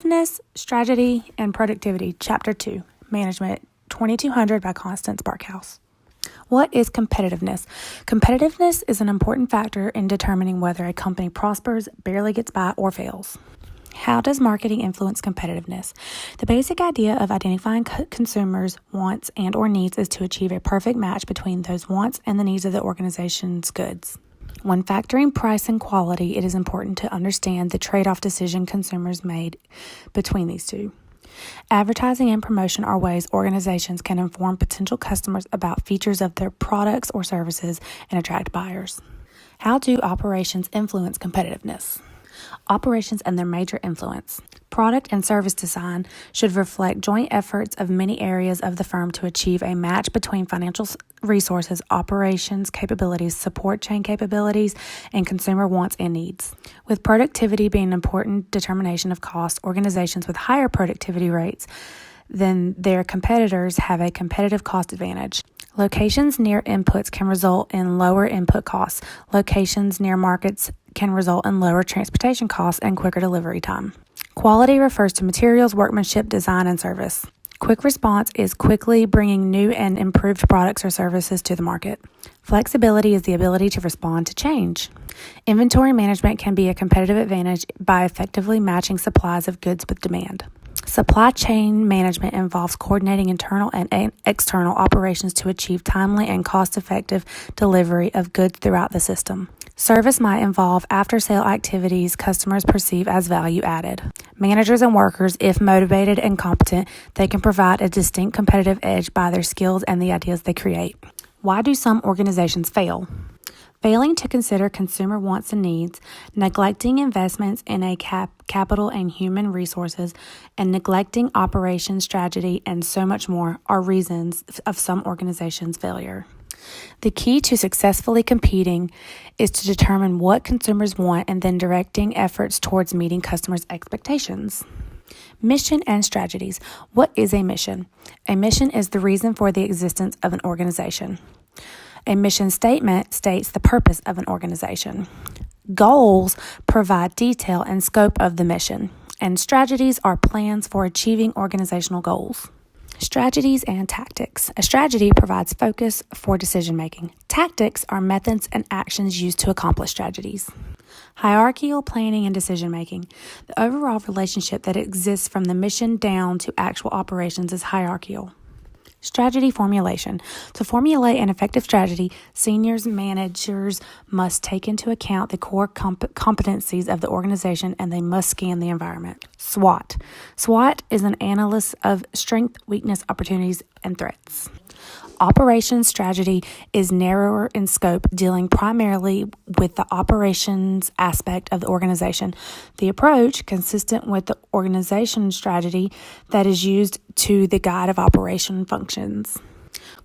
Competitiveness, Strategy, and Productivity, Chapter 2, Management, 2200 by Constance Barkhouse. What is competitiveness? Competitiveness is an important factor in determining whether a company prospers, barely gets by, or fails. How does marketing influence competitiveness? The basic idea of identifying consumers' wants and or needs is to achieve a perfect match between those wants and the needs of the organization's goods. When factoring price and quality, it is important to understand the trade-off decision consumers made between these two. Advertising and promotion are ways organizations can inform potential customers about features of their products or services and attract buyers. How do operations influence competitiveness? Operations and their major influence. Product and service design should reflect joint efforts of many areas of the firm to achieve a match between financial resources, operations capabilities, support chain capabilities, and consumer wants and needs. With productivity being an important determination of cost, organizations with higher productivity rates than their competitors have a competitive cost advantage. Locations near inputs can result in lower input costs. Locations near markets can result in lower transportation costs and quicker delivery time. Quality refers to materials, workmanship, design, and service. Quick response is quickly bringing new and improved products or services to the market. Flexibility is the ability to respond to change. Inventory management can be a competitive advantage by effectively matching supplies of goods with demand. Supply chain management involves coordinating internal and external operations to achieve timely and cost-effective delivery of goods throughout the system. Service might involve after-sale activities customers perceive as value added. Managers and workers, if motivated and competent, they can provide a distinct competitive edge by their skills and the ideas they create. Why do some organizations fail? Failing to consider consumer wants and needs, neglecting investments in a capital and human resources, and neglecting operation strategy, and so much more are reasons of some organizations' failure. The key to successfully competing is to determine what consumers want and then directing efforts towards meeting customers' expectations. Mission and strategies. What is a mission? A mission is the reason for the existence of an organization. A mission statement states the purpose of an organization. Goals provide detail and scope of the mission, and strategies are plans for achieving organizational goals. Strategies and tactics. A strategy provides focus for decision-making. Tactics are methods and actions used to accomplish strategies. Hierarchical planning and decision-making. The overall relationship that exists from the mission down to actual operations is hierarchical. Strategy formulation. To formulate an effective strategy, seniors managers must take into account the core competencies of the organization and they must scan the environment. SWOT. SWOT is an analysis of strength, weakness, opportunities, and threats. Operations strategy is narrower in scope, dealing primarily with the operations aspect of the organization. The approach, consistent with the organization strategy that is used to the guide of operation functions.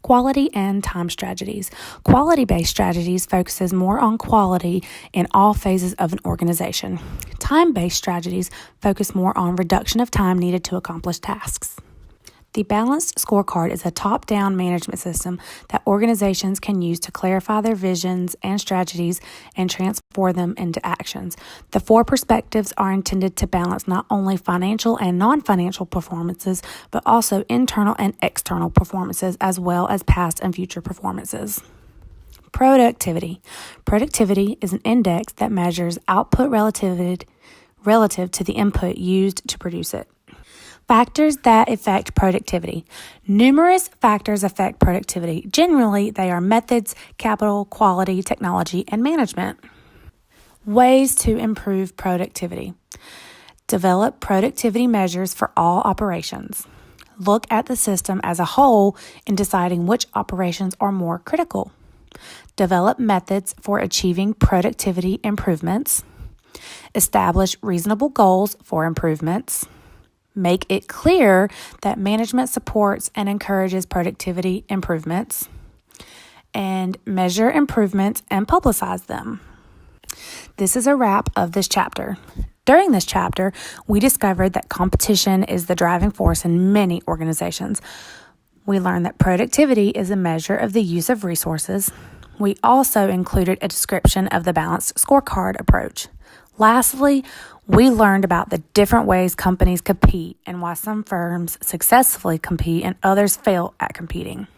Quality and time strategies. Quality-based strategies focuses more on quality in all phases of an organization. Time-based strategies focus more on reduction of time needed to accomplish tasks. The balanced scorecard is a top-down management system that organizations can use to clarify their visions and strategies and transform them into actions. The four perspectives are intended to balance not only financial and non-financial performances, but also internal and external performances, as well as past and future performances. Productivity. Productivity is an index that measures output relative to the input used to produce it. Factors that affect productivity. Numerous factors affect productivity. Generally, they are methods, capital, quality, technology, and management. Ways to improve productivity. Develop productivity measures for all operations. Look at the system as a whole in deciding which operations are more critical. Develop methods for achieving productivity improvements. Establish reasonable goals for improvements. Make it clear that management supports and encourages productivity improvements, and measure improvements and publicize them. This is a wrap of this chapter. During this chapter, we discovered that competition is the driving force in many organizations. We learned that productivity is a measure of the use of resources. We also included a description of the balanced scorecard approach. Lastly, We learned about the different ways companies compete and why some firms successfully compete and others fail at competing.